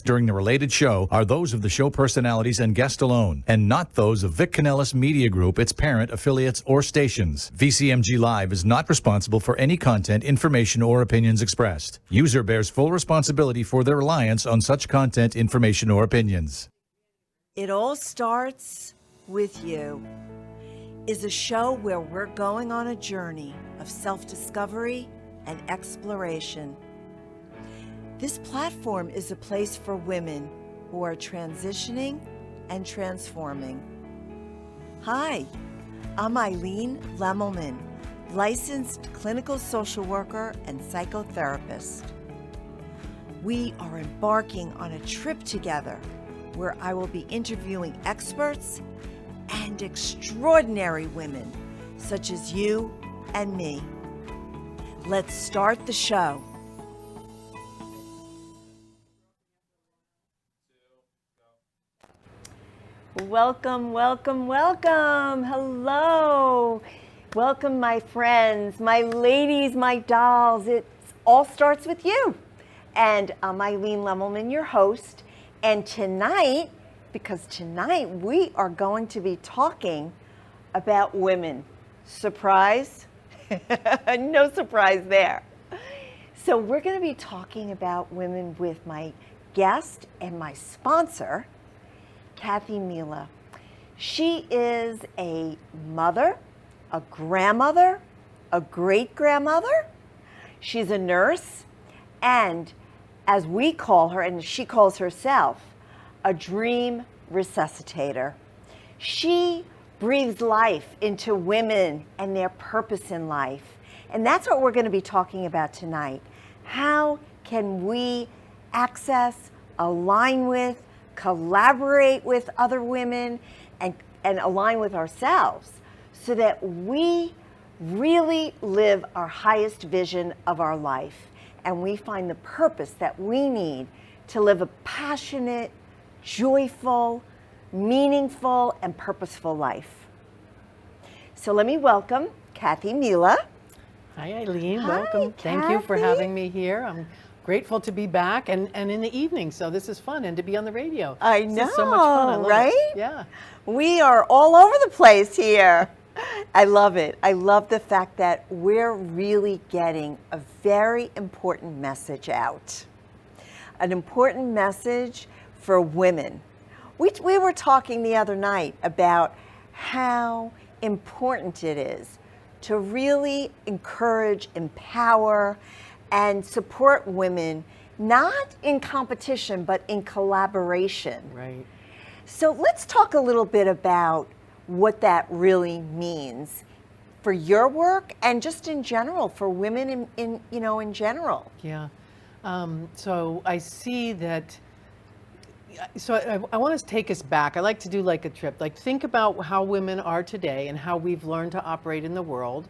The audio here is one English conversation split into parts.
during the related show are those of the show personalities and guest alone, and not those of Vic Canellis Media Group, its parent, affiliates, or stations. VCMG Live is not responsible for any content, information, or opinions expressed. User bears full responsibility for their reliance on such content, information, or opinions. It All Starts With You is a show where we're going on a journey of self-discovery and exploration. This platform is a place for women who are transitioning and transforming. Hi, I'm Eileen Lemelman, licensed clinical social worker and psychotherapist. We are embarking on a trip together where I will be interviewing experts and extraordinary women such as you and me. Let's start the show. Welcome, welcome, welcome. Hello. Welcome, my friends, my ladies, my dolls. It all starts with you. And I'm Eileen Lemelman, your host. And tonight, because tonight we are going to be talking about women. Surprise? No surprise there. So we're going to be talking about women with my guest and my sponsor, Kathy Mela. She is a mother, a grandmother, a great-grandmother. She's a nurse, and as we call her, and she calls herself, a dream resuscitator. She breathes life into women and their purpose in life. And that's what we're going to be talking about tonight. How can we access, align with, collaborate with other women, and align with ourselves so that we really live our highest vision of our life and we find the purpose that we need to live a passionate, joyful, meaningful, and purposeful life. So let me welcome Kathy Mela. Hi, Eileen. Hi, welcome. Thank you for Kathy. having me here. I'm grateful to be back and in the evening, so this is fun, and to be on the radio. I This know, is so much fun. I love right? it. Yeah. We are all over the place here. I love it. I love the fact that we're really getting a very important message out. An important message for women. We were talking the other night about how important it is to really encourage, empower, and support women, not in competition, but in collaboration. Right. So let's talk a little bit about what that really means for your work and just in general for women in general. Yeah. So I see that. So I want to take us back. I like to do like a trip. Like, think about how women are today and how we've learned to operate in the world,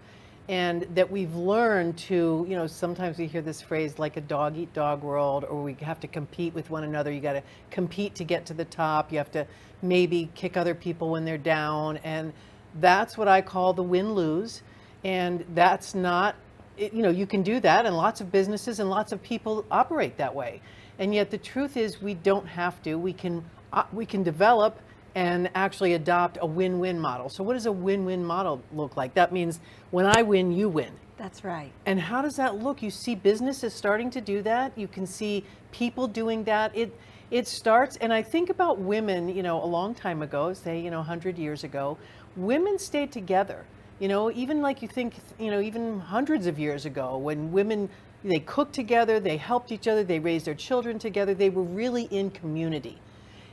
and that we've learned to, sometimes we hear this phrase like a dog eat dog world, or we have to compete with one another. You got to compete to get to the top. You have to maybe kick other people when they're down. And that's what I call the win-lose. And that's not, you can do that, and lots of businesses and lots of people operate that way. And yet the truth is we don't have to. We can develop and actually adopt a win-win model. So what does a win-win model look like? That means when I win, you win. That's right. And how does that look? You see businesses starting to do that. You can see people doing that. It starts, and I think about women, a long time ago, say, 100 years ago, women stayed together. Even like you think, even hundreds of years ago, when women, they cooked together, they helped each other, they raised their children together, they were really in community.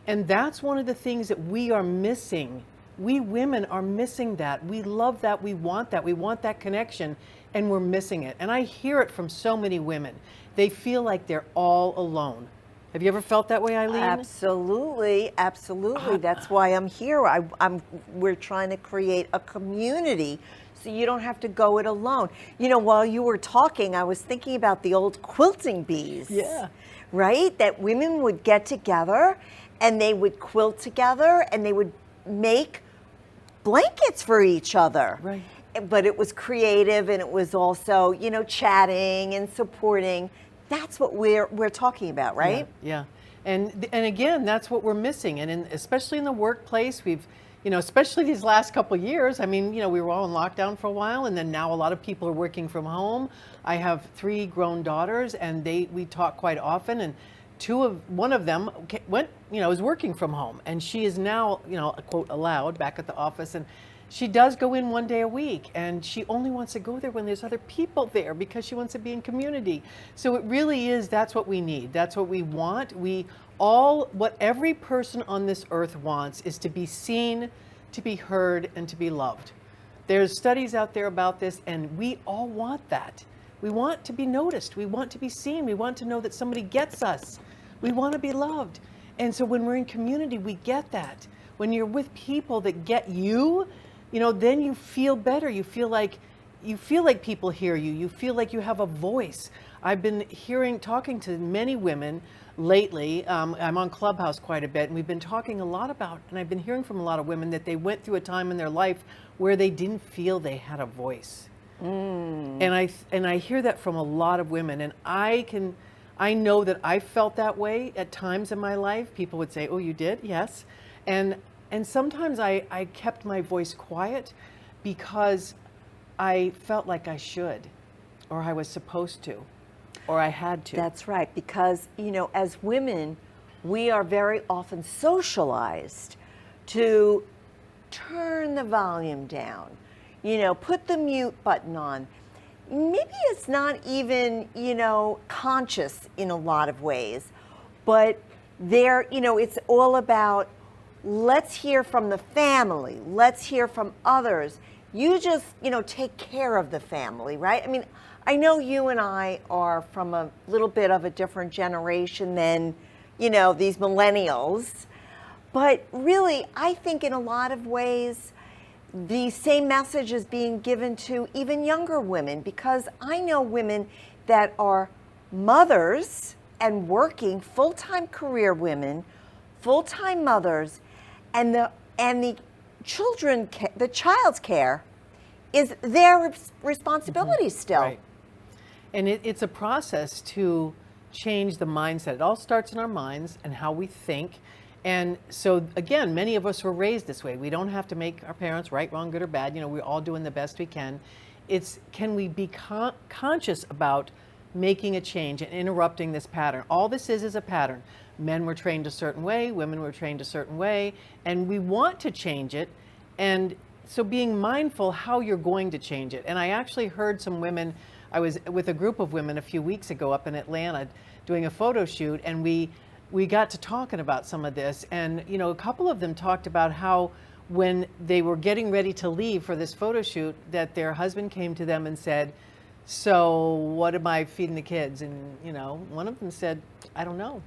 And that's one of the things that we are missing. We women are missing that. We love that, we want that connection, and we're missing it. And I hear it from so many women. They feel like they're all alone. Have you ever felt that way, Eileen? Absolutely, absolutely. That's why I'm here. We're trying to create a community so you don't have to go it alone. While you were talking, I was thinking about the old quilting bees. Yeah. Right? That women would get together and they would quilt together and they would make blankets for each other. Right. But it was creative, and it was also, chatting and supporting. That's what we're talking about, right? Yeah. And again, that's what we're missing. And especially in the workplace, we've, especially these last couple of years, I mean, we were all in lockdown for a while, and then now a lot of people are working from home. I have 3 grown daughters, and we talk quite often, and one of them went, is working from home, and she is now, quote, allowed back at the office, and she does go in 1 day a week, and she only wants to go there when there's other people there because she wants to be in community. So it really is, that's what we need. That's what we want. What every person on this earth wants is to be seen, to be heard, and to be loved. There's studies out there about this, and we all want that. We want to be noticed. We want to be seen. We want to know that somebody gets us. We want to be loved. And so when we're in community, we get that. When you're with people that get you, then you feel better. You feel like people hear you. You feel like you have a voice. I've been talking to many women lately. I'm on Clubhouse quite a bit, and we've been talking a lot about, and I've been hearing from a lot of women that they went through a time in their life where they didn't feel they had a voice. And I hear that from a lot of women, and I know that I felt that way at times in my life. People would say, "Oh, you did?" Yes. And sometimes I kept my voice quiet because I felt like I should, or I was supposed to, or I had to. That's right, because, as women, we are very often socialized to turn the volume down, put the mute button on. Maybe it's not even, conscious in a lot of ways, but it's all about, let's hear from the family. Let's hear from others. You just, take care of the family, right? I mean, I know you and I are from a little bit of a different generation than, these millennials. But really, I think in a lot of ways, the same message is being given to even younger women, because I know women that are mothers and working, full-time career women, full-time mothers, and the child's care is their responsibility still. Right. And it's a process to change the mindset. It all starts in our minds and how we think. And so again, many of us were raised this way. We don't have to make our parents right, wrong, good, or bad. We're all doing the best we can. Can we be conscious about making a change and interrupting this pattern? All this is a pattern. Men were trained a certain way, women were trained a certain way, and we want to change it. And so being mindful how you're going to change it. And I actually heard some women, I was with a group of women a few weeks ago up in Atlanta doing a photo shoot, and we got to talking about some of this. And, a couple of them talked about how when they were getting ready to leave for this photo shoot, that their husband came to them and said, "So what am I feeding the kids?" And, one of them said, "I don't know.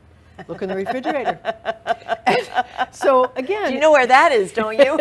Look in the refrigerator." So again, you know where that is, don't you?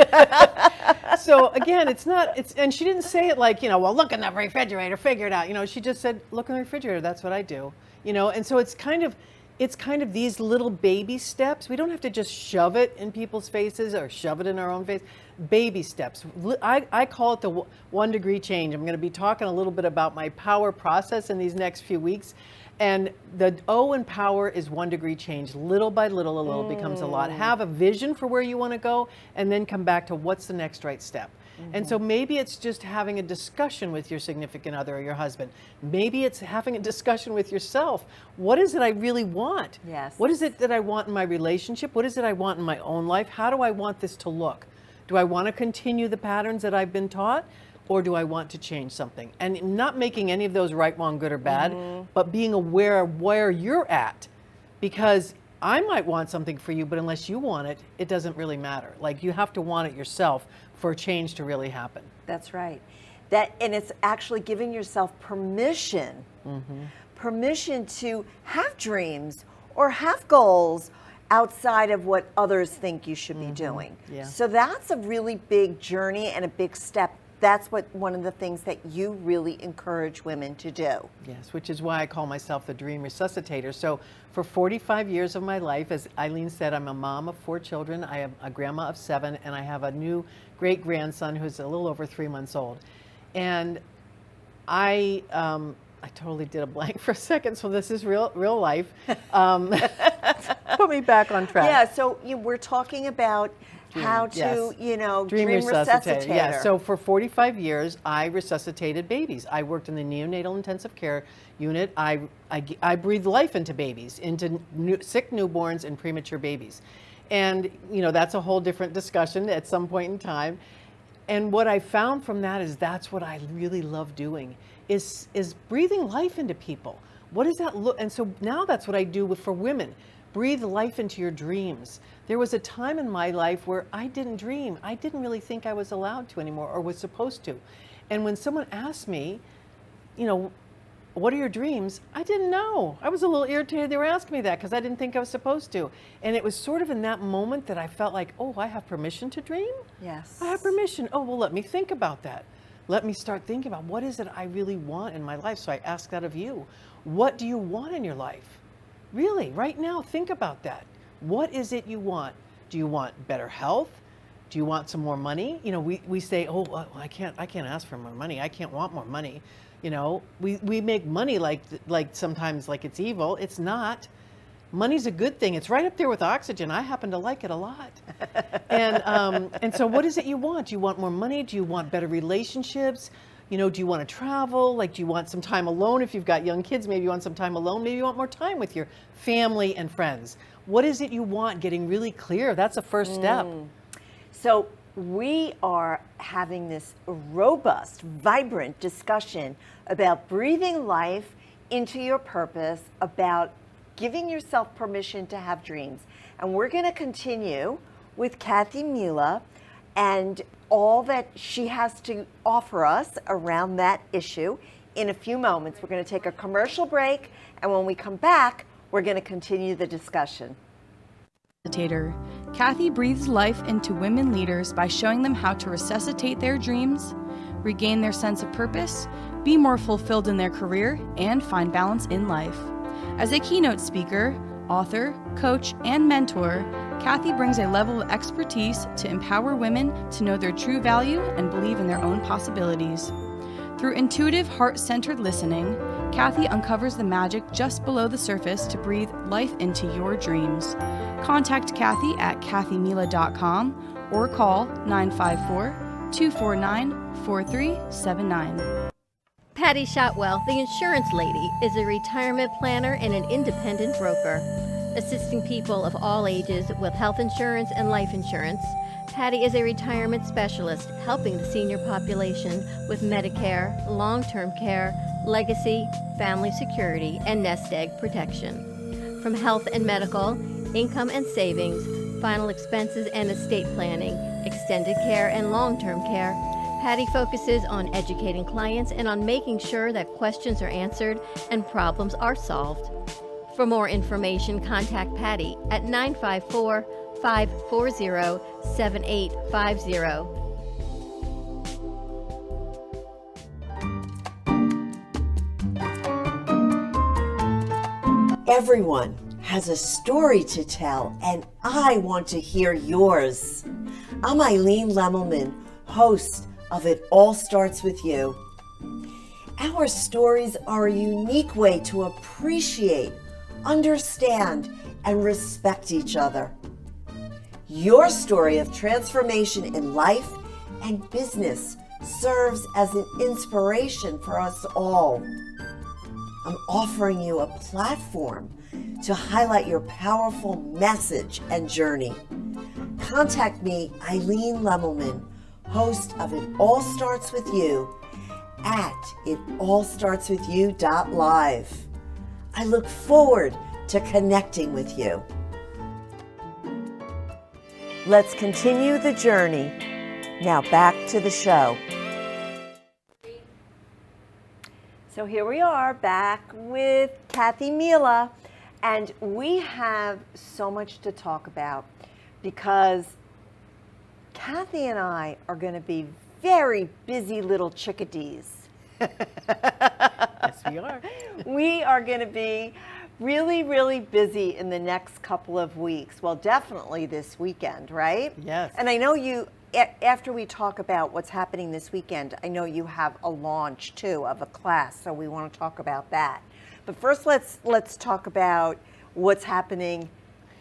So again, and she didn't say it like, well, look in the refrigerator, figure it out. She just said, look in the refrigerator. That's what I do. And so it's kind of these little baby steps. We don't have to just shove it in people's faces or shove it in our own face. Baby steps. I call it the 1 degree change. I'm going to be talking a little bit about my power process in these next few weeks. And the O in power is 1 degree change. Little by little, a little becomes a lot. Have a vision for where you want to go, and then come back to what's the next right step. And so maybe it's just having a discussion with your significant other or your husband. Maybe it's having a discussion with yourself. What is it I really want? Yes. What is it that I want in my relationship? What is it I want in my own life? How do I want this to look? Do I want to continue the patterns that I've been taught? Or do I want to change something? And not making any of those right, wrong, good, or bad, but being aware of where you're at. Because I might want something for you, but unless you want it, it doesn't really matter. Like, you have to want it yourself for a change to really happen. That's right. And it's actually giving yourself permission, permission to have dreams or have goals outside of what others think you should be doing. Yeah. So that's a really big journey and a big step. That's one of the things that you really encourage women to do. Yes, which is why I call myself the Dream Resuscitator. So for 45 years of my life, as Eileen said, I'm a mom of 4 children. I have a grandma of 7, and I have a new great-grandson who's a little over 3 months old. And I I totally did a blank for a second, so this is real life. Put me back on track. Yeah, so we're talking about how to, yes. Dream Resuscitator. Yeah, so for 45 years, I resuscitated babies. I worked in the neonatal intensive care unit. I breathed life into babies, into sick newborns and premature babies. And, that's a whole different discussion at some point in time. And what I found from that is that's what I really love doing, is breathing life into people. What does that look? And so now that's what I do for women. Breathe life into your dreams. There was a time in my life where I didn't dream. I didn't really think I was allowed to anymore or was supposed to. And when someone asked me, what are your dreams? I didn't know. I was a little irritated they were asking me that because I didn't think I was supposed to. And it was sort of in that moment that I felt like, oh, I have permission to dream? Yes. I have permission. Oh, well, let me think about that. Let me start thinking about what is it I really want in my life. So I ask that of you. What do you want in your life? Really, right now, think about that. What is it you want? Do you want better health? Do you want some more money? We say, oh, well, I can't ask for more money. I can't want more money. We make money like sometimes like it's evil. It's not. Money's a good thing. It's right up there with oxygen. I happen to like it a lot. And so what is it you want? Do you want more money? Do you want better relationships? Do you want to travel? Do you want some time alone? If you've got young kids, maybe you want some time alone. Maybe you want more time with your family and friends. What is it you want? Getting really clear. That's a first step. So we are having this robust, vibrant discussion about breathing life into your purpose, about giving yourself permission to have dreams. And we're going to continue with Kathy Mela and all that she has to offer us around that issue in a few moments. We're going to take a commercial break, and when we come back, we're going to continue the discussion. Kathy breathes life into women leaders by showing them how to resuscitate their dreams, regain their sense of purpose, be more fulfilled in their career, and find balance in life. As a keynote speaker, author, coach, and mentor, Kathy brings a level of expertise to empower women to know their true value and believe in their own possibilities. Through intuitive, heart-centered listening, Kathy uncovers the magic just below the surface to breathe life into your dreams. Contact Kathy at kathymela.com or call 954-249-4379. Patti Shotwell, the insurance lady, is a retirement planner and an independent broker. Assisting people of all ages with health insurance and life insurance, Patti is a retirement specialist helping the senior population with Medicare, long-term care, legacy, family security, and nest egg protection. From health and medical, income and savings, final expenses and estate planning, extended care, and long-term care, Patti focuses on educating clients and on making sure that questions are answered and problems are solved. For more information, contact Patti at 954-540-7850. Everyone has a story to tell, and I want to hear yours. I'm Eileen Lemelman, host of It All Starts With You. Our stories are a unique way to appreciate, understand, and respect each other. Your story of transformation in life and business serves as an inspiration for us all. I'm offering you a platform to highlight your powerful message and journey. Contact me, Eileen Lemelman, host of It All Starts With You, at itallstartswithyou.live. I look forward to connecting with you. Let's continue the journey. Now back to the show. So here we are back with Kathy Mela, and we have so much to talk about because Kathy and I are going to be very busy little chickadees. Yes, we are. We are going to be really, really busy in the next couple of weeks. Well, definitely this weekend, right? Yes. And I know you, after we talk about what's happening this weekend, I know you have a launch too of a class, so we want to talk about that. But first, let's talk about what's happening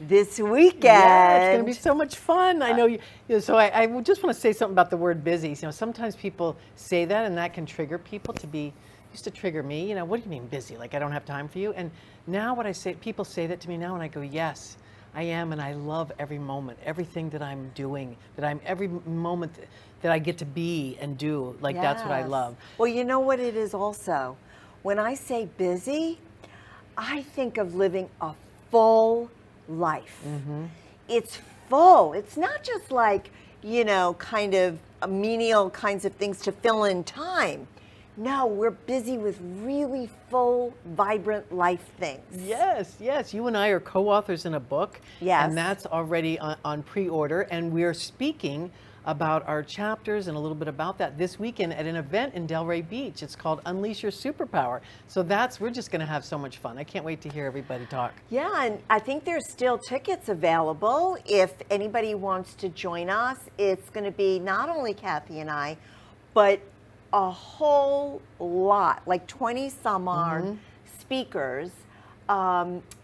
this weekend. Yeah, it's going to be so much fun. I know you know, so I just want to say something about the word busy. You know, sometimes people say that, and that can trigger people to be, used to trigger me. You know, what do you mean busy? Like I don't have time for you? And now what I say, people say that to me now, and I go, yes, I am, and I love every moment, everything that I'm doing, every moment that I get to be and do. Like that's what I Yes. love. Well, you know what it is also? When I say busy, I think of living a full life. It's full. It's not just like, you know, kind of menial kinds of things to fill in time. No, we're busy with really full, vibrant life things. Yes, yes. You and I are co-authors in a book. Yes. And that's already on pre-order. And we're speaking about our chapters and a little bit about that this weekend at an event in Delray Beach. It's called Unleash Your Superpower. So we're just going to have so much fun. I can't wait to hear everybody talk. Yeah, and I think there's still tickets available if anybody wants to join us. It's going to be not only Kathy and I, but a whole lot, like 20 some odd speakers,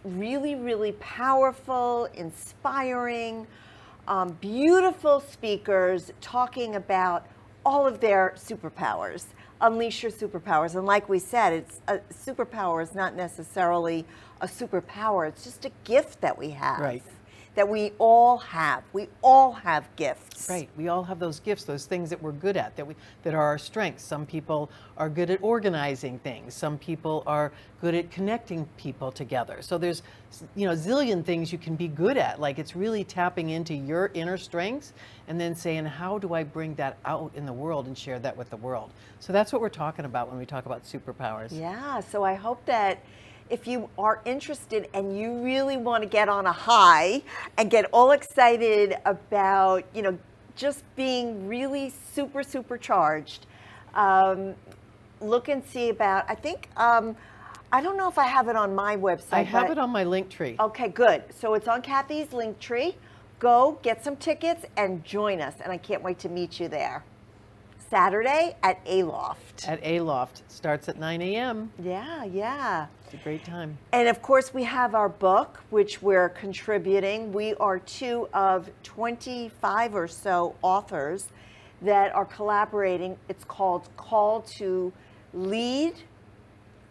really, really powerful, inspiring, beautiful speakers talking about all of their superpowers. Unleash your superpowers. And like we said, it's a superpower is not necessarily a superpower. It's just a gift that we have. Right. That we all have. We all have gifts. Right. We all have those gifts, those things that we're good at, that are our strengths. Some people are good at organizing things. Some people are good at connecting people together. So there's, you know, a zillion things you can be good at. Like it's really tapping into your inner strengths and then saying, how do I bring that out in the world and share that with the world? So that's what we're talking about when we talk about superpowers. Yeah. So I hope that if you are interested and you really want to get on a high and get all excited about, you know, just being really super, supercharged, look and see about, I think, I don't know if I have it on my website. I have it on my link tree. Okay, good. So it's on Kathy's link tree. Go get some tickets and join us. And I can't wait to meet you there. Saturday at Aloft. At Aloft. Starts at 9 a.m. Yeah, yeah. It's a great time. And of course, we have our book, which we're contributing. We are 2 of 25 or so authors that are collaborating. It's called Call to Lead.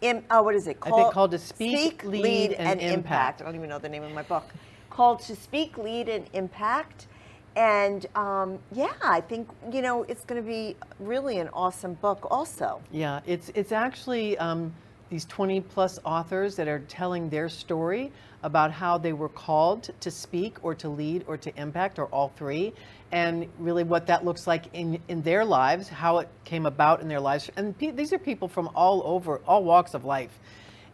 What is it? I think called to Speak, Lead, and Impact. I don't even know the name of my book. Called to Speak, Lead, and Impact. And yeah, I think, you know, it's going to be really an awesome book also. Yeah, it's actually these 20 plus authors that are telling their story about how they were called to speak or to lead or to impact or all three, and really what that looks like in their lives, how it came about in their lives. And these are people from all over, all walks of life.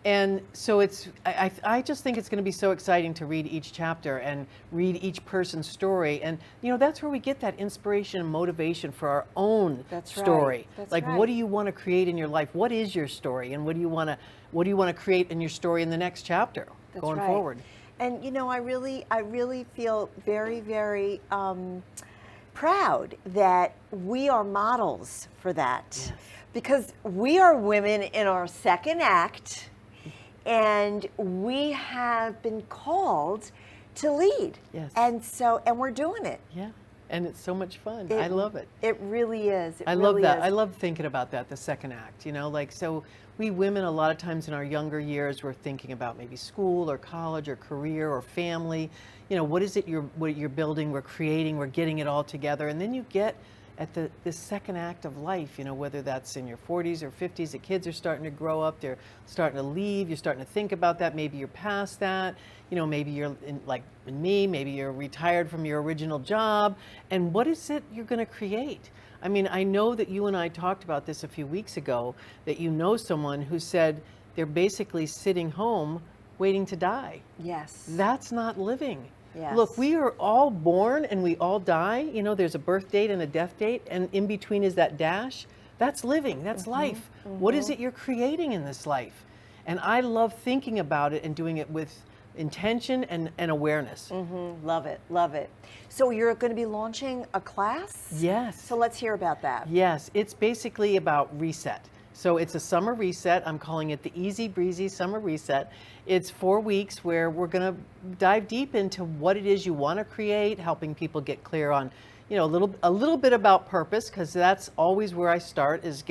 And so I just think it's going to be so exciting to read each chapter and read each person's story. And, you know, that's where we get that inspiration and motivation for our own story. Right. That's like, right. What do you want to create in your life? What is your story? And what do you want to create in your story in the next chapter going forward? And, you know, I really feel very, very proud that we are models for that. Yes. Because we are women in our second act. And we have been called to lead. Yes. And we're doing it. Yeah. And it's so much fun. I love it. It really is. I love that. I love thinking about that, the second act, you know, like, so we women, a lot of times in our younger years, we're thinking about maybe school or college or career or family. You know, what is it what you're building, we're creating, we're getting it all together. And then you get at the second act of life, you know, whether that's in your 40s or 50s, the kids are starting to grow up, they're starting to leave, you're starting to think about that, maybe you're past that, you know, maybe you're like me, maybe you're retired from your original job, and what is it you're going to create? I mean, I know that you and I talked about this a few weeks ago, that you know someone who said they're basically sitting home waiting to die. Yes. That's not living. Yes. Look, we are all born and we all die. You know, there's a birth date and a death date, and in between is that dash. That's living. That's life. What is it you're creating in this life? And I love thinking about it and doing it with intention and awareness. Love it, love it. So you're going to be launching a class? Yes. So let's hear about that. Yes, it's basically about reset. So it's a summer reset. I'm calling it the Easy Breezy Summer Reset. It's 4 weeks where we're going to dive deep into what it is you want to create, helping people get clear on, you know, a little bit about purpose, because that's always where I start, is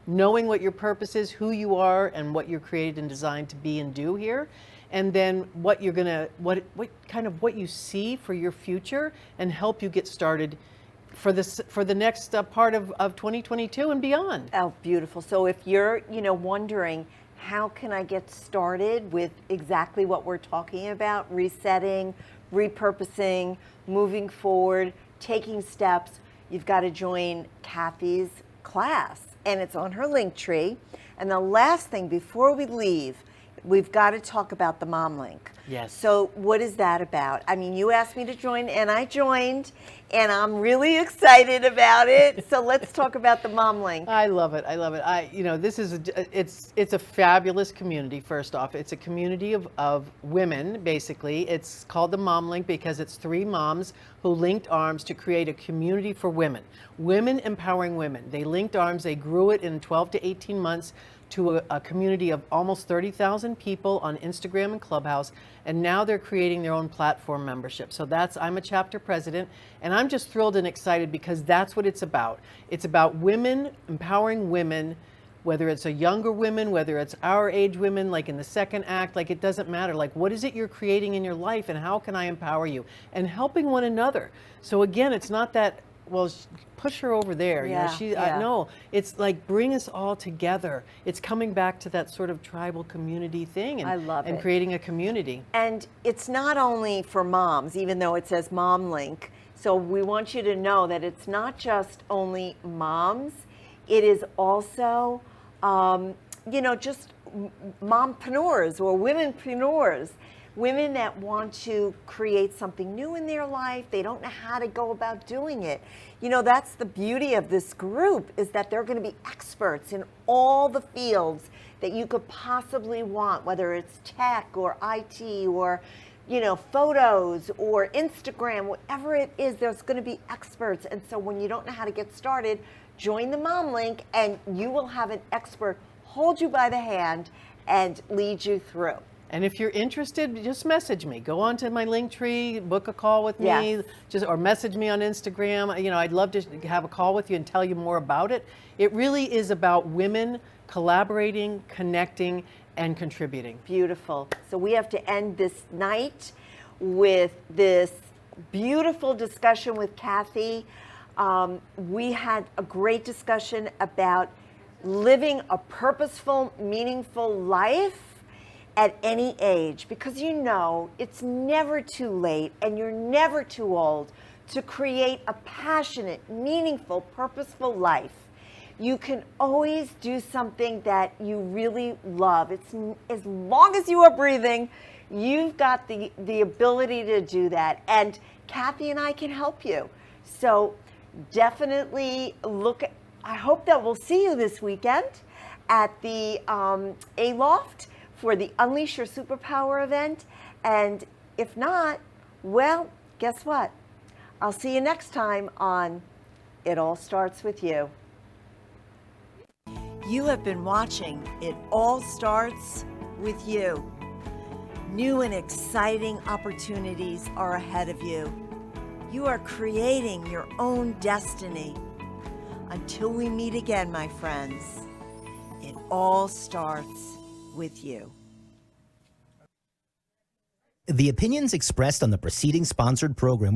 knowing what your purpose is, who you are, and what you're created and designed to be and do here. And then what you're gonna, what you see for your future, and help you get started for the next part of 2022 and beyond. Oh, beautiful. So if you're, wondering, how can I get started with exactly what we're talking about, resetting, repurposing, moving forward, taking steps, you've got to join Kathy's class, and it's on her Linktree. And the last thing before we leave, we've got to talk about the Mom Link. Yes. So what is that about? I mean, you asked me to join, and I joined, and I'm really excited about it. So let's talk about the Mom Link. I love it. I love it. This is it's a fabulous community. First off, it's a community of women. Basically, it's called the Mom Link because it's 3 moms who linked arms to create a community for women empowering women. They linked arms. They grew it in 12 to 18 months to a community of almost 30,000 people on Instagram and Clubhouse, and now they're creating their own platform membership. So I'm a chapter president, and I'm just thrilled and excited because that's what it's about. It's about women, empowering women, whether it's a younger women, whether it's our age women, like in the second act, like it doesn't matter. Like, what is it you're creating in your life, and how can I empower you? And helping one another. So again, it's not that, well, push her over there. Yeah, No, it's like bring us all together. It's coming back to that sort of tribal community thing, and I love and it. creating a community. And it's not only for moms, even though it says Mom Link. So we want you to know that it's not just only moms. It is also, just mompreneurs or womenpreneurs. Women that want to create something new in their life. They don't know how to go about doing it. That's the beauty of this group, is that they're going to be experts in all the fields that you could possibly want, whether it's tech or IT or, photos or Instagram, whatever it is, there's going to be experts. And so when you don't know how to get started, join the Mom Link, and you will have an expert hold you by the hand and lead you through. And if you're interested, just message me. Go onto my Linktree, book a call with me, Yes. or message me on Instagram. I'd love to have a call with you and tell you more about it. It really is about women collaborating, connecting, and contributing. Beautiful. So we have to end this night with this beautiful discussion with Kathy. We had a great discussion about living a purposeful, meaningful life at any age, because it's never too late and you're never too old to create a passionate, meaningful, purposeful life. You can always do something that you really love. It's as long as you are breathing, you've got the ability to do that. And Kathy and I can help you. So definitely I hope that we'll see you this weekend at the A-Loft for the Unleash Your Superpower event. And if not, well, guess what? I'll see you next time on It All Starts With You. You have been watching It All Starts With You. New and exciting opportunities are ahead of you. You are creating your own destiny. Until we meet again, my friends, it all starts with you. The opinions expressed on the preceding sponsored program were